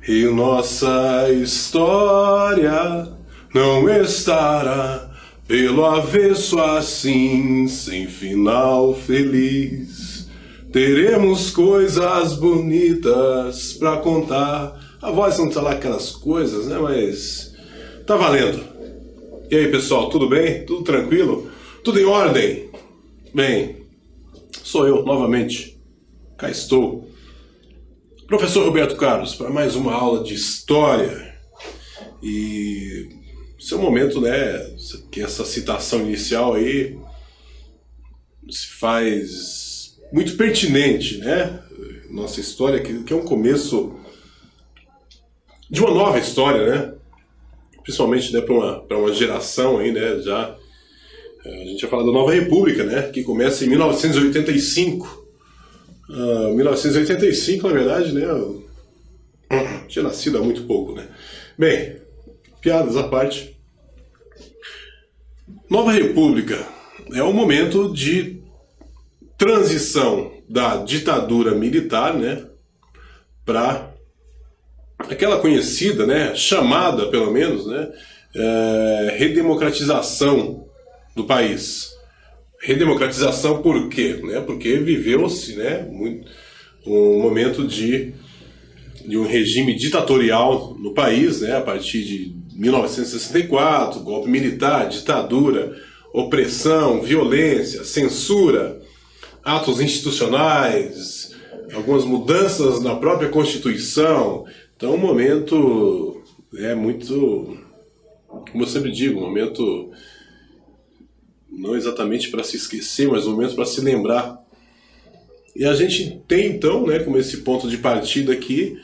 E nossa história não estará pelo avesso assim, sem final feliz. Teremos coisas bonitas pra contar. A voz não tá lá aquelas coisas, né? Mas tá valendo. E aí, pessoal, tudo bem? Tudo tranquilo? Tudo em ordem? Bem, sou eu novamente. Cá estou. Professor Roberto Carlos, para mais uma aula de História. E esse é o momento, né, que essa citação inicial aí se faz muito pertinente, né? Nossa história, que é um começo de uma nova história, né? Principalmente, né, para uma geração aí, né, já... A gente vai falar da Nova República, né, que começa em 1985. 1985, na verdade, né, eu tinha nascido há muito pouco, né. Bem, piadas à parte. Nova República é um momento de transição da ditadura militar, né, para aquela conhecida, né, chamada, pelo menos, né, redemocratização do país. Redemocratização por quê? Né? Porque viveu-se, né, um momento de um regime ditatorial no país, né, a partir de 1964, golpe militar, ditadura, opressão, violência, censura, atos institucionais, algumas mudanças na própria Constituição. Então, um momento muito, como eu sempre digo, um momento não exatamente para se esquecer, mas um momento para se lembrar. E a gente tem, então, né, como esse ponto de partida aqui,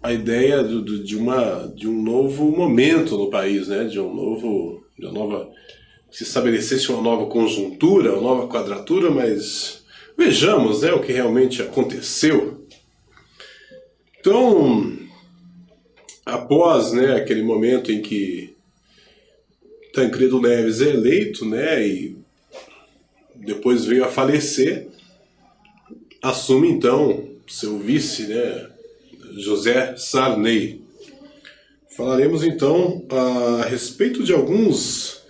a ideia de um novo momento no país, né, se estabelecesse uma nova conjuntura, uma nova quadratura, mas vejamos, né, o que realmente aconteceu. Então, após, né, aquele momento em que Tancredo Neves é eleito, né, e depois veio a falecer, assume então seu vice, né, José Sarney. Falaremos então a respeito de algumas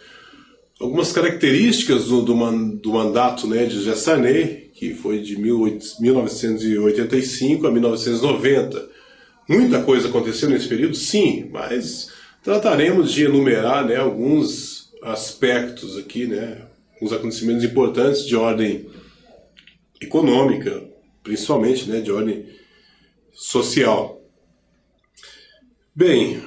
características do mandato, né, de José Sarney, que foi de 1985 a 1990. Muita coisa aconteceu nesse período, sim, mas trataremos de enumerar, né, alguns aspectos aqui, né, uns acontecimentos importantes de ordem econômica, principalmente, né, de ordem social. Bem,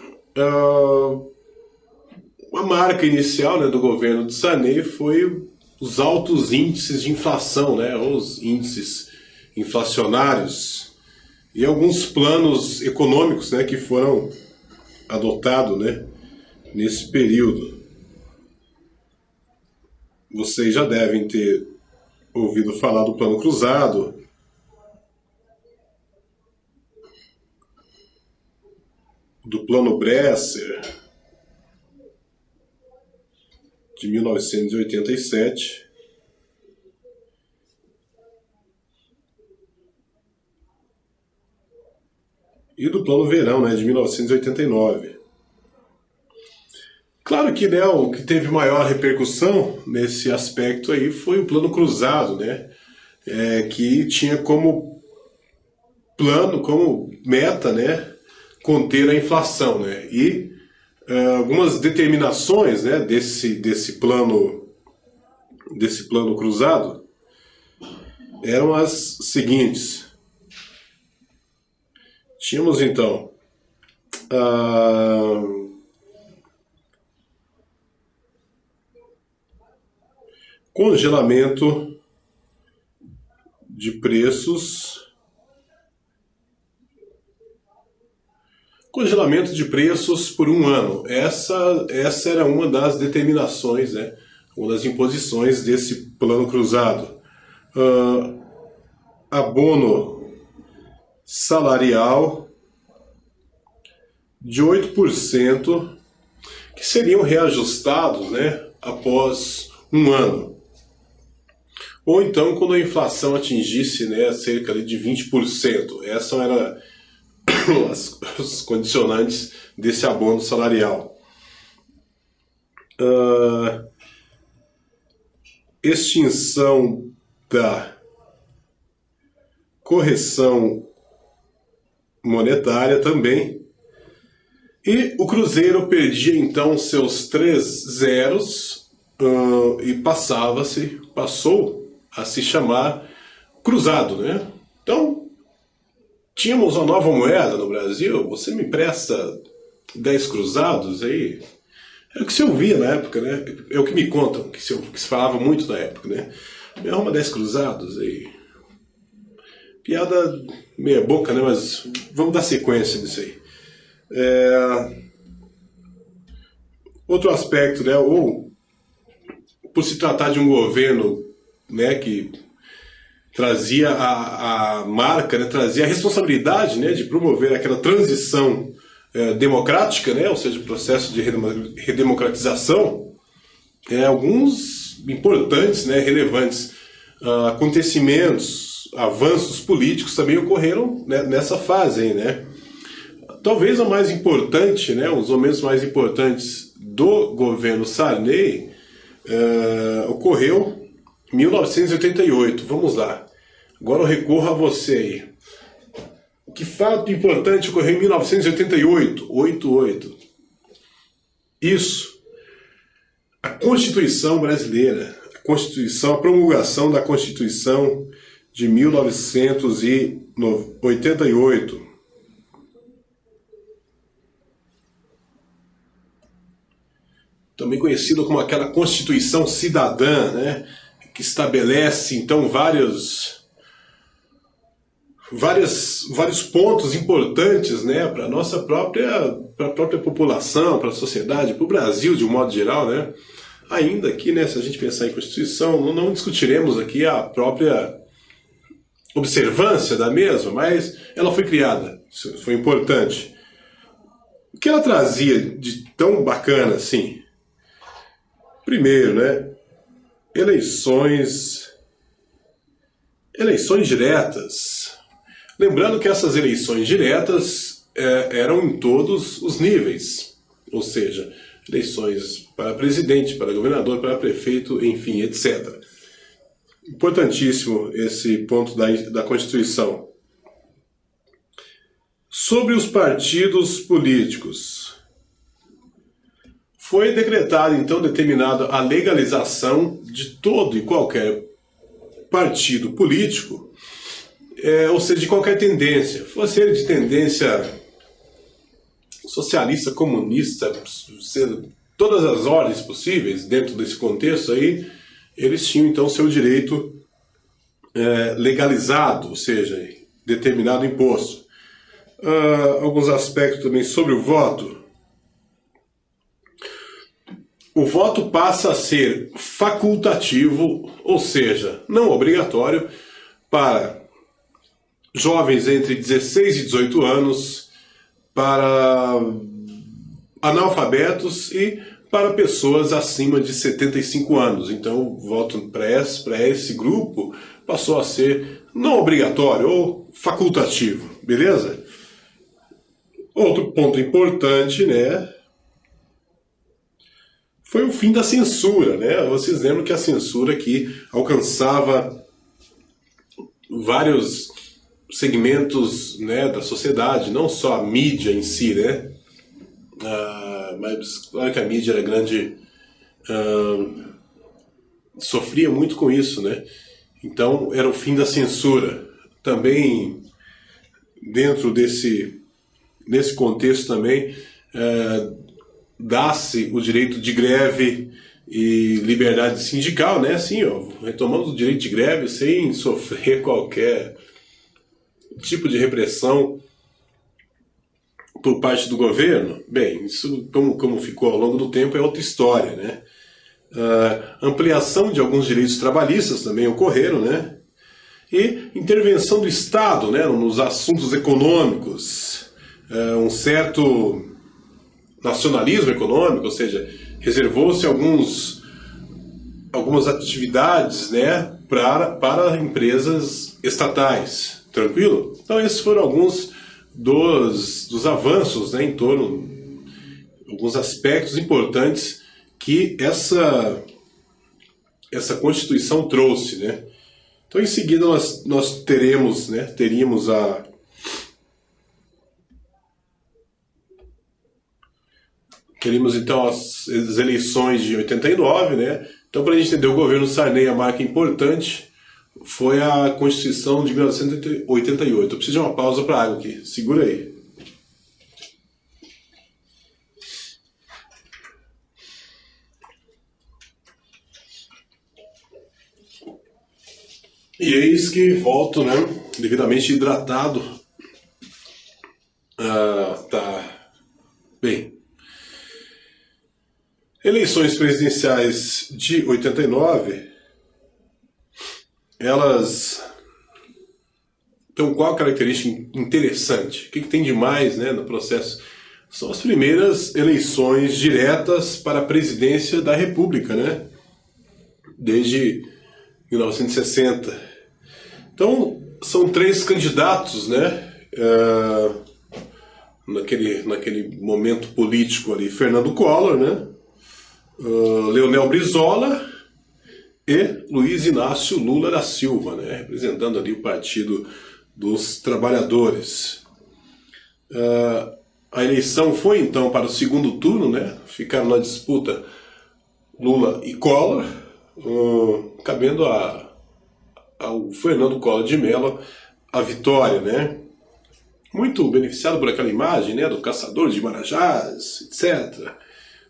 a marca inicial, né, do governo de Sarney foi os altos índices de inflação, né, os índices inflacionários e alguns planos econômicos, né, que foram adotados, né, nesse período. Vocês já devem ter ouvido falar do Plano Cruzado, do Plano Bresser, de 1987, e do Plano Verão, né, de 1989. Claro que, né, o que teve maior repercussão nesse aspecto aí foi o Plano Cruzado, né, que tinha como plano, como meta, né, conter a inflação, né, e algumas determinações, né, desse plano cruzado eram as seguintes. Tínhamos então congelamento de preços. Congelamento de preços por um ano. Essa era uma das determinações, né? Uma das imposições desse plano cruzado. Abono salarial de 8%, que seriam reajustados, né, após um ano. Ou então quando a inflação atingisse, né, cerca de 20%. Essa era os condicionantes desse abono salarial. Extinção da correção monetária também. E o Cruzeiro perdia então seus 3 zeros e passou a se chamar Cruzado, né? Então, tínhamos uma nova moeda no Brasil, você me empresta 10 cruzados aí? É o que se ouvia na época, né? É o que me contam, que se falava muito na época, né? Me arruma 10 cruzados aí. Piada meia boca, né? Mas vamos dar sequência nisso aí. Outro aspecto, né? Ou por se tratar de um governo, né, que trazia a marca, né, trazia a responsabilidade, né, de promover aquela transição democrática, né, ou seja, o processo de redemocratização, alguns importantes, né, relevantes acontecimentos, avanços políticos também ocorreram, né, nessa fase aí, né. Talvez o mais importante, né, os momentos mais importantes do governo Sarney ocorreu em 1988. Vamos lá. Agora eu recorro a você aí. Que fato importante ocorreu em 1988? 88. Isso. A Constituição brasileira. A promulgação da Constituição de 1988. Também conhecida como aquela Constituição Cidadã, né? Que estabelece, então, vários pontos importantes, né, para a nossa própria população, para a sociedade, para o Brasil de um modo geral, né? Ainda aqui, né, se a gente pensar em Constituição, não discutiremos aqui a própria observância da mesma, mas ela foi criada, isso foi importante. O que ela trazia de tão bacana assim? Primeiro, né, eleições diretas. Lembrando que essas eleições diretas eram em todos os níveis, ou seja, eleições para presidente, para governador, para prefeito, enfim, etc. Importantíssimo esse ponto da Constituição. Sobre os partidos políticos. Foi decretada, então, determinada a legalização de todo e qualquer partido político, ou seja, de qualquer tendência, fosse ele de tendência socialista, comunista, todas as ordens possíveis dentro desse contexto aí, eles tinham então seu direito legalizado, ou seja, determinado imposto. Alguns aspectos também sobre o voto. O voto passa a ser facultativo, ou seja, não obrigatório, para jovens entre 16 e 18 anos, para analfabetos e para pessoas acima de 75 anos. Então, o voto para esse grupo passou a ser não obrigatório ou facultativo, beleza? Outro ponto importante, né, foi o fim da censura, né? Vocês lembram que a censura aqui alcançava vários segmentos, né, da sociedade, não só a mídia em si, né? Mas claro que a mídia era grande, sofria muito com isso, né? Então era o fim da censura. Também dentro nesse contexto também dá-se o direito de greve e liberdade sindical, né? Assim, ó, retomamos o direito de greve sem sofrer qualquer tipo de repressão por parte do governo. Bem, isso como ficou ao longo do tempo é outra história, né? Ampliação de alguns direitos trabalhistas também ocorreram, né? E intervenção do Estado, né, nos assuntos econômicos, um certo nacionalismo econômico, ou seja, reservou-se algumas atividades, né, para empresas estatais. Tranquilo? Então esses foram alguns dos avanços, né, em torno de alguns aspectos importantes que essa Constituição trouxe, né? Então, em seguida, nós teríamos então as eleições de 89, né? Então, para a gente entender o governo Sarney, a marca importante foi a Constituição de 1988. Eu preciso de uma pausa para água aqui. Segura aí. E eis que volto, né? Devidamente hidratado. Tá. Bem. Eleições presidenciais de 89, elas... Então, qual a característica interessante? O que tem de mais, né, no processo? São as primeiras eleições diretas para a presidência da República, né? Desde 1960. Então, são 3 candidatos, né? Naquele momento político ali, Fernando Collor, né? Leonel Brizola e Luiz Inácio Lula da Silva, né? Representando ali o Partido dos Trabalhadores. A eleição foi então para o segundo turno, né? Ficaram na disputa Lula e Collor, cabendo ao Fernando Collor de Mello a vitória, né? Muito beneficiado por aquela imagem, né, do caçador de Marajás, etc.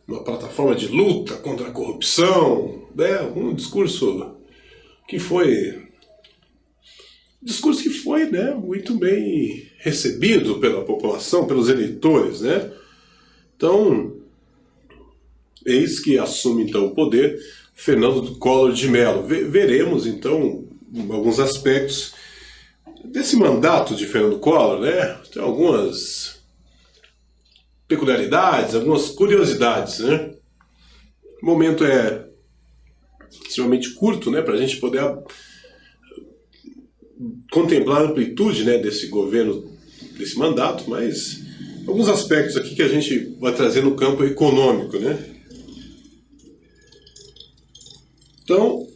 Uma plataforma de luta contra a corrupção, né? Um discurso que foi né, muito bem recebido pela população, pelos eleitores, né? Então, eis que assume então o poder Fernando Collor de Mello. Veremos então alguns aspectos desse mandato de Fernando Collor, né? Tem algumas peculiaridades, algumas curiosidades, né? O momento é extremamente curto, né, para a gente poder contemplar a amplitude, né, desse governo, desse mandato, mas alguns aspectos aqui que a gente vai trazer no campo econômico, né? Então,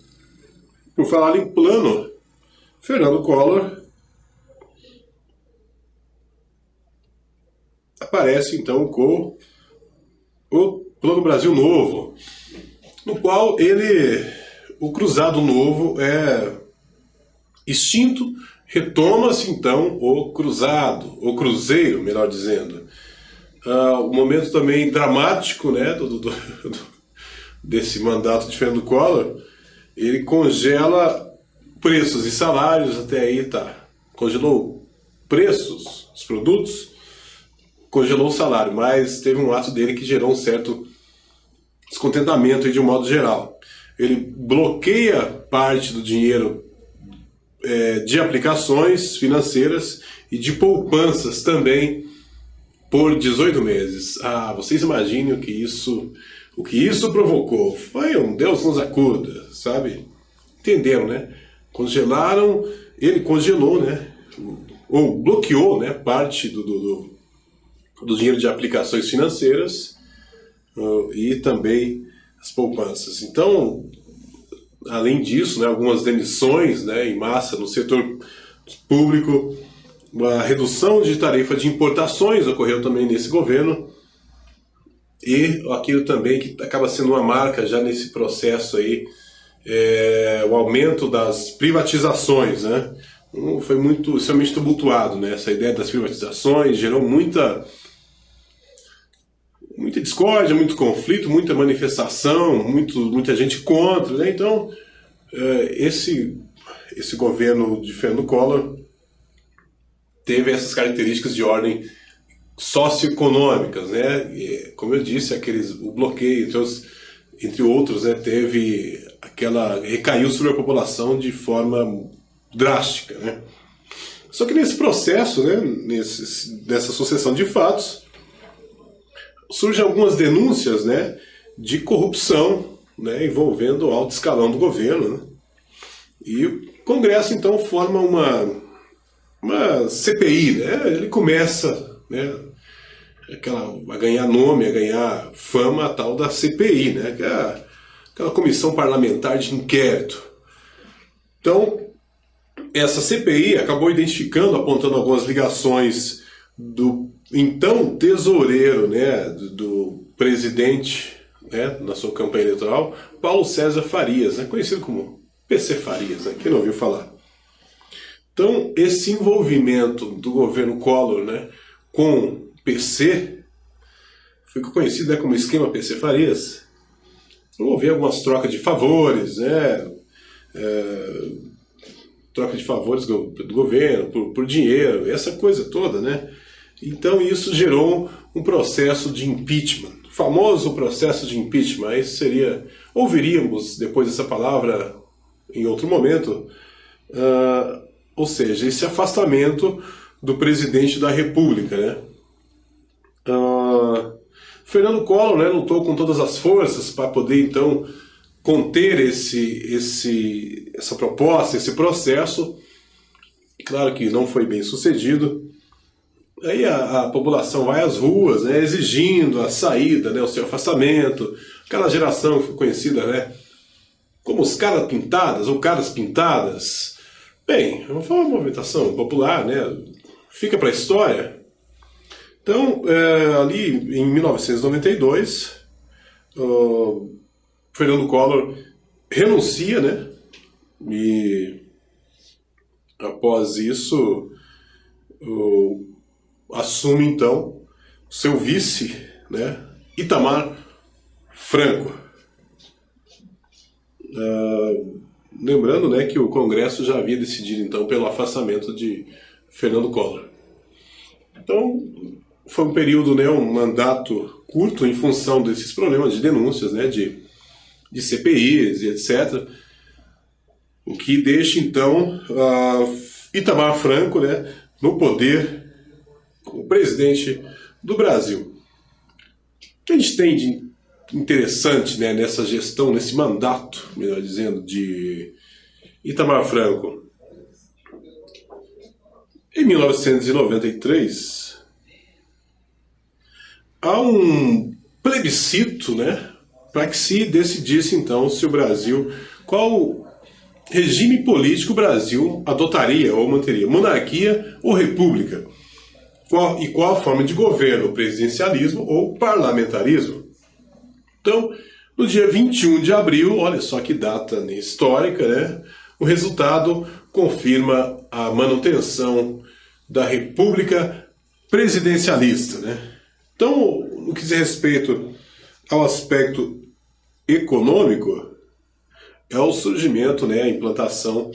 por falar em plano, Fernando Collor aparece então com o Plano Brasil Novo, no qual o cruzado novo é extinto, retoma-se então o cruzado, o cruzeiro, melhor dizendo. O momento também dramático, né, desse mandato de Fernando Collor, ele congela preços e salários, até aí tá. Congelou preços dos produtos, congelou o salário, mas teve um ato dele que gerou um certo descontentamento aí, de um modo geral. Ele bloqueia parte do dinheiro de aplicações financeiras e de poupanças também por 18 meses. Vocês imaginem o que isso provocou. Foi um Deus nos acuda, sabe? Entenderam, né? Ele congelou, né? Ou bloqueou, né, parte do dinheiro de aplicações financeiras e também as poupanças. Então, além disso, né, algumas demissões, né, em massa no setor público, uma redução de tarifa de importações ocorreu também nesse governo, e aquilo também que acaba sendo uma marca já nesse processo aí, o aumento das privatizações, né? Foi extremamente tumultuado, né? Essa ideia das privatizações gerou muita discórdia, muito conflito, muita manifestação, muita gente contra, né? Então, esse governo de Fernando Collor teve essas características de ordem socioeconômicas, né? E, como eu disse, o bloqueio, entre outros, né, recaiu sobre a população de forma drástica, né? Só que nesse processo, né, dessa sucessão de fatos, surgem algumas denúncias, né, de corrupção, né, envolvendo o alto escalão do governo, né? E o Congresso então forma uma CPI, né? Ele começa, né, a ganhar nome, a ganhar fama, a tal da CPI, né? Que é aquela comissão parlamentar de inquérito. Então, essa CPI acabou identificando, apontando algumas ligações do então tesoureiro, né, do presidente, né, na sua campanha eleitoral, Paulo César Farias, né, conhecido como PC Farias, né, quem não ouviu falar. Então, esse envolvimento do governo Collor, né, com PC, ficou conhecido, né, como esquema PC Farias. Houve algumas trocas de favores, né, troca de favores do governo por dinheiro, essa coisa toda, né? Então isso gerou um processo de impeachment, o famoso processo de impeachment. Aí seria, ouviríamos depois dessa palavra em outro momento, ou seja, esse afastamento do presidente da República, né? Fernando Collor, né, lutou com todas as forças para poder então conter essa proposta, esse processo. Claro que não foi bem sucedido. Aí a população vai às ruas, né, exigindo a saída, né, o seu afastamento. Aquela geração que foi conhecida, né, como os caras pintadas ou caras pintadas. Bem, foi uma movimentação popular, né, fica para a história. Então, ali em 1992, Fernando Collor renuncia, né? E após isso assume então seu vice, né? Itamar Franco. Lembrando, né, que o Congresso já havia decidido então pelo afastamento de Fernando Collor. Então foi um período, né, um mandato curto em função desses problemas de denúncias, né, de CPIs e etc. O que deixa, então, Itamar Franco, né, no poder como presidente do Brasil. O que a gente tem de interessante, né, nessa gestão, nesse mandato, melhor dizendo, de Itamar Franco? Em 1993, há um plebiscito, né, para que se decidisse então se o Brasil, qual regime político o Brasil adotaria ou manteria, monarquia ou república, e qual a forma de governo, presidencialismo ou parlamentarismo. Então, no dia 21 de abril, olha só que data histórica, né, o resultado confirma a manutenção da república presidencialista, né. Então, no que diz respeito ao aspecto econômico, é o surgimento, né, a implantação,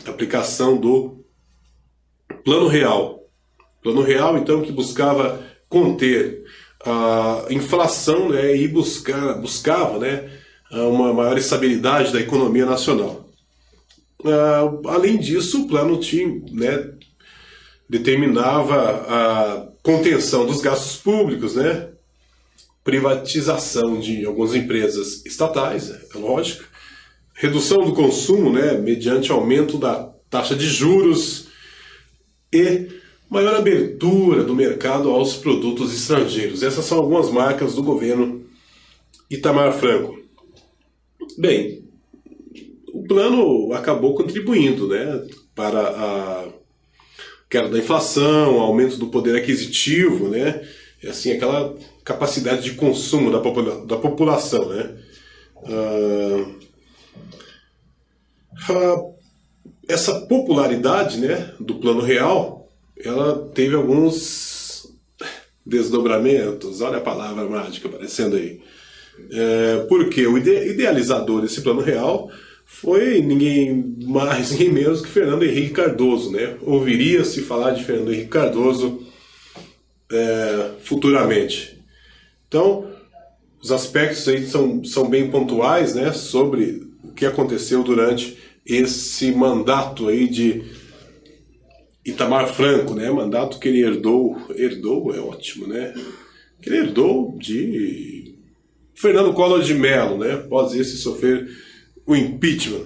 a aplicação do Plano Real. Plano Real, então, que buscava conter a inflação, né, e buscava, né, uma maior estabilidade da economia nacional. Além disso, o plano tinha, né, determinava a contenção dos gastos públicos, né, privatização de algumas empresas estatais, é lógico, redução do consumo, né, mediante aumento da taxa de juros e maior abertura do mercado aos produtos estrangeiros. Essas são algumas marcas do governo Itamar Franco. Bem, o plano acabou contribuindo, né, para a queda da inflação, aumento do poder aquisitivo, né, assim, aquela capacidade de consumo da população, né. Essa popularidade, né, do Plano Real, ela teve alguns desdobramentos, olha a palavra mágica aparecendo aí. Porque o idealizador desse Plano Real foi ninguém mais, ninguém menos que Fernando Henrique Cardoso, né? Ouviria-se falar de Fernando Henrique Cardoso futuramente. Então, os aspectos aí são bem pontuais, né, sobre o que aconteceu durante esse mandato aí de Itamar Franco, né? Mandato que ele herdou é ótimo, né? Que ele herdou de Fernando Collor de Mello, né? Após esse sofrer o impeachment.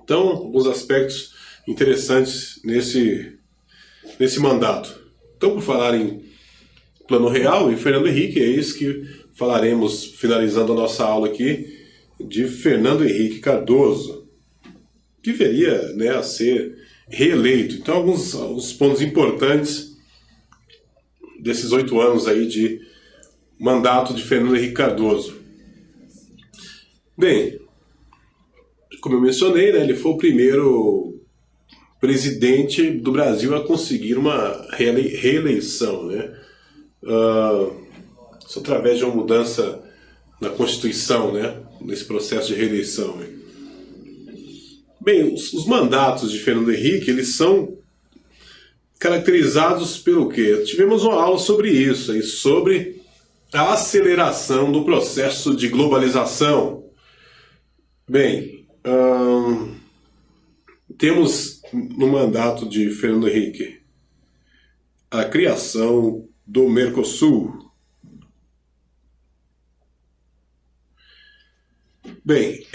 Então, alguns aspectos interessantes nesse mandato. Então, por falar em Plano Real e Fernando Henrique, é isso que falaremos, finalizando a nossa aula aqui, de Fernando Henrique Cardoso, que viria, né, a ser reeleito. Então, alguns pontos importantes desses 8 anos aí de mandato de Fernando Henrique Cardoso. Bem, como eu mencionei, né, ele foi o primeiro presidente do Brasil a conseguir uma reeleição, né? Só através de uma mudança na Constituição, né, nesse processo de reeleição. Bem, os mandatos de Fernando Henrique, eles são caracterizados pelo quê? Tivemos uma aula sobre isso, aí, sobre a aceleração do processo de globalização. Bem, temos no mandato de Fernando Henrique a criação do Mercosul. Bem,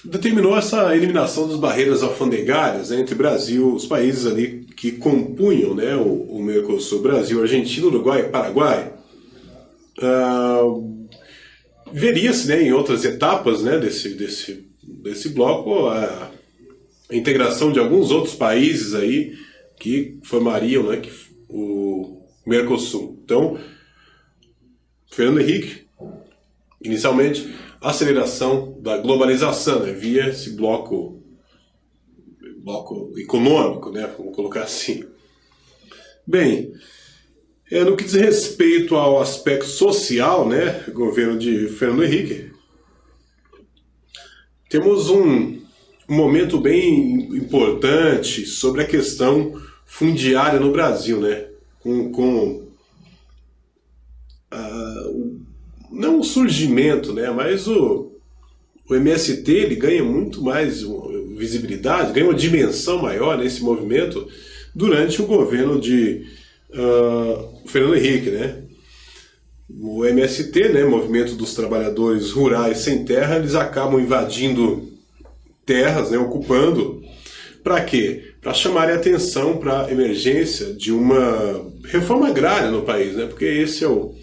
determinou essa eliminação das barreiras alfandegárias, né, entre Brasil, os países ali que compunham, né, o Mercosul, Brasil, Argentina, Uruguai e Paraguai. Veria-se, né, em outras etapas, né, desse bloco a integração de alguns outros países aí que formariam, né, o Mercosul. Então, Fernando Henrique, inicialmente, aceleração da globalização, né, via esse bloco econômico, né, vamos colocar assim. Bem, no que diz respeito ao aspecto social, né, governo de Fernando Henrique, temos um momento bem importante sobre a questão fundiária no Brasil, né, não o surgimento, né, mas o MST ele ganha muito mais visibilidade, ganha uma dimensão maior nesse movimento durante o governo de Fernando Henrique, né? O MST, né, Movimento dos Trabalhadores Rurais Sem Terra, eles acabam invadindo terras, né, ocupando, para quê? Para chamarem atenção para a emergência de uma reforma agrária no país, né? Porque esse é o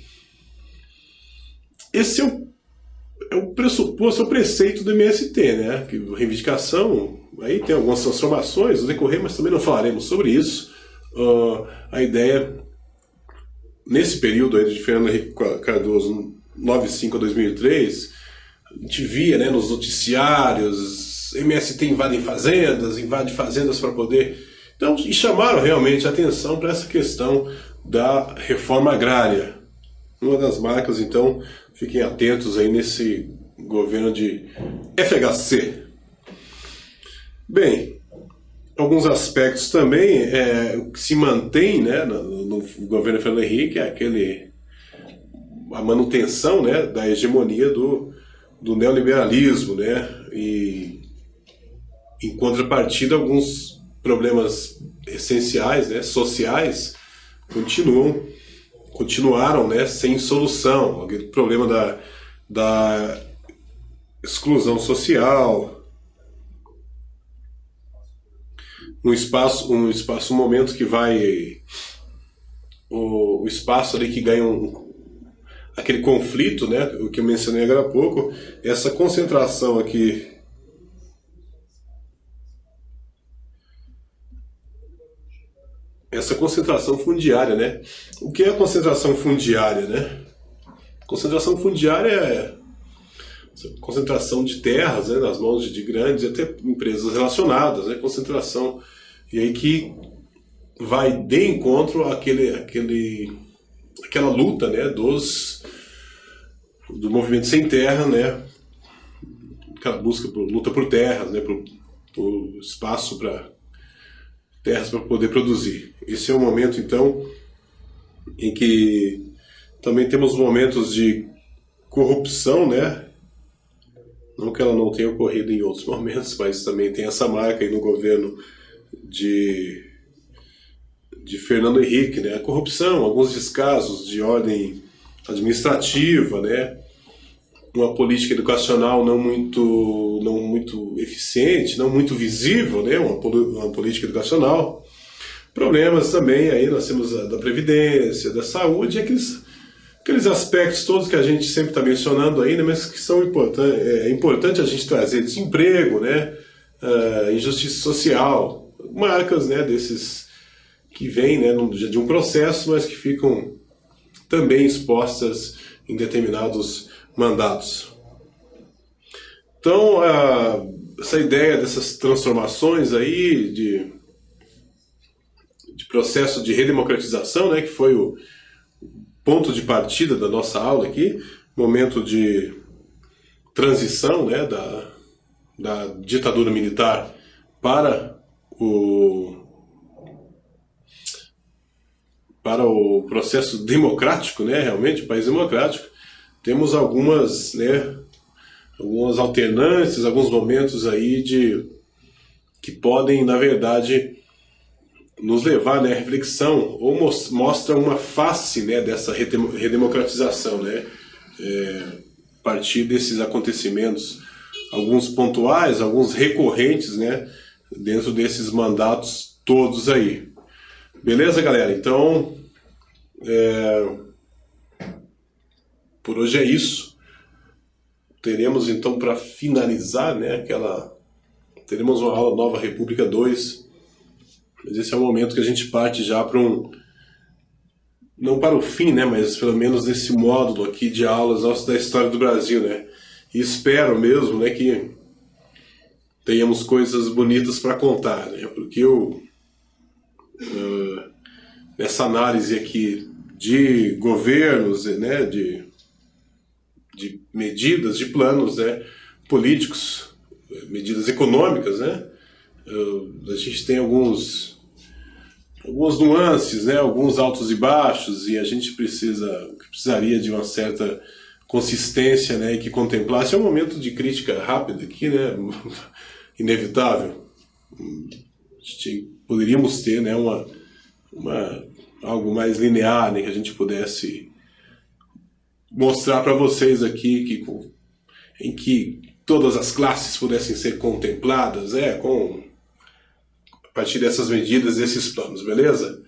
pressuposto, é o preceito do MST, né? Que reivindicação, aí tem algumas transformações no decorrer, mas também não falaremos sobre isso. A ideia, nesse período aí de Fernando Henrique Cardoso, 95 a 2003, a gente via, né, nos noticiários, MST invade fazendas para poder... Então, e chamaram realmente a atenção para essa questão da reforma agrária. Uma das marcas, então, fiquem atentos aí nesse governo de FHC. Bem, alguns aspectos também, o que se mantém, né, no governo Fernando Henrique é a manutenção, né, da hegemonia do neoliberalismo, né, e em contrapartida alguns problemas essenciais, né, sociais continuaram, né, sem solução. Aquele problema da exclusão social, um momento que vai, o espaço ali que ganha aquele conflito, né, o que eu mencionei agora há pouco, essa concentração aqui, essa concentração fundiária, né? O que é a concentração fundiária, né? Concentração fundiária é concentração de terras, né, nas mãos de grandes e até empresas relacionadas, né? Concentração, e aí que vai de encontro àquela luta, né, do movimento sem terra, né? Aquela luta por terras, né, por espaço para terras para poder produzir. Esse é um momento, então, em que também temos momentos de corrupção, né? Não que ela não tenha ocorrido em outros momentos, mas também tem essa marca aí no governo de Fernando Henrique, né? A corrupção, alguns descasos de ordem administrativa, né? uma política educacional não muito eficiente, não muito visível, né? Uma política educacional. Problemas também, aí nós temos da Previdência, da saúde, aqueles aspectos todos que a gente sempre está mencionando aí, né? Mas que são importantes. É importante a gente trazer desemprego, né? Injustiça social, marcas, né? Desses que vêm, né? De um processo, mas que ficam também expostas em determinados mandatos. Então, essa ideia dessas transformações aí, de processo de redemocratização, né, que foi o ponto de partida da nossa aula aqui, momento de transição, né, da ditadura militar para o processo democrático, né, realmente, o país democrático. Temos algumas alternâncias, alguns momentos aí que podem, na verdade, nos levar, né, à reflexão, ou mostra uma face, né, dessa redemocratização, né, a partir desses acontecimentos, alguns pontuais, alguns recorrentes, né, dentro desses mandatos todos aí. Beleza, galera? Então, por hoje é isso. Teremos, então, para finalizar, né, teremos uma aula Nova República 2, mas esse é o momento que a gente parte já para não para o fim, né, mas pelo menos nesse módulo aqui de aulas nossas da história do Brasil, né, e espero mesmo, né, que tenhamos coisas bonitas para contar, né, porque nessa análise aqui de governos, né, de medidas, de planos, né, políticos, medidas econômicas, né, a gente tem algumas nuances, né, alguns altos e baixos, e a gente precisaria de uma certa consistência, né, e que contemplasse. É um momento de crítica rápida aqui, né, inevitável. Poderíamos ter, né, algo mais linear, né, que a gente pudesse mostrar para vocês aqui em que todas as classes pudessem ser contempladas, a partir dessas medidas, desses planos, beleza?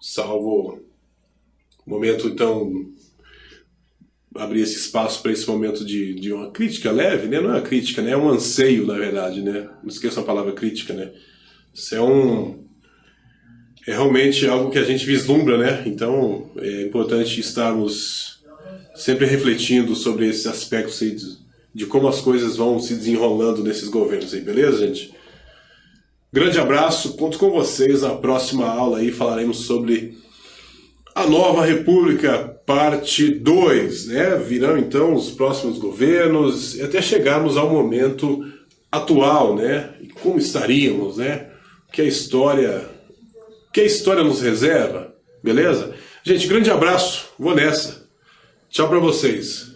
Salvo o momento, então, abrir esse espaço para esse momento de uma crítica leve, né? Não é uma crítica, né? É um anseio, na verdade, né? Não esqueça a palavra crítica, né? Isso é realmente algo que a gente vislumbra, né? Então, é importante estarmos sempre refletindo sobre esses aspectos aí de como as coisas vão se desenrolando nesses governos aí, beleza, gente? Grande abraço, conto com vocês na próxima aula aí, falaremos sobre a Nova República, parte 2, né? Virão então os próximos governos, e até chegarmos ao momento atual, né? E como estaríamos, né? O que a história nos reserva, beleza? Gente, grande abraço, vou nessa. Tchau pra vocês.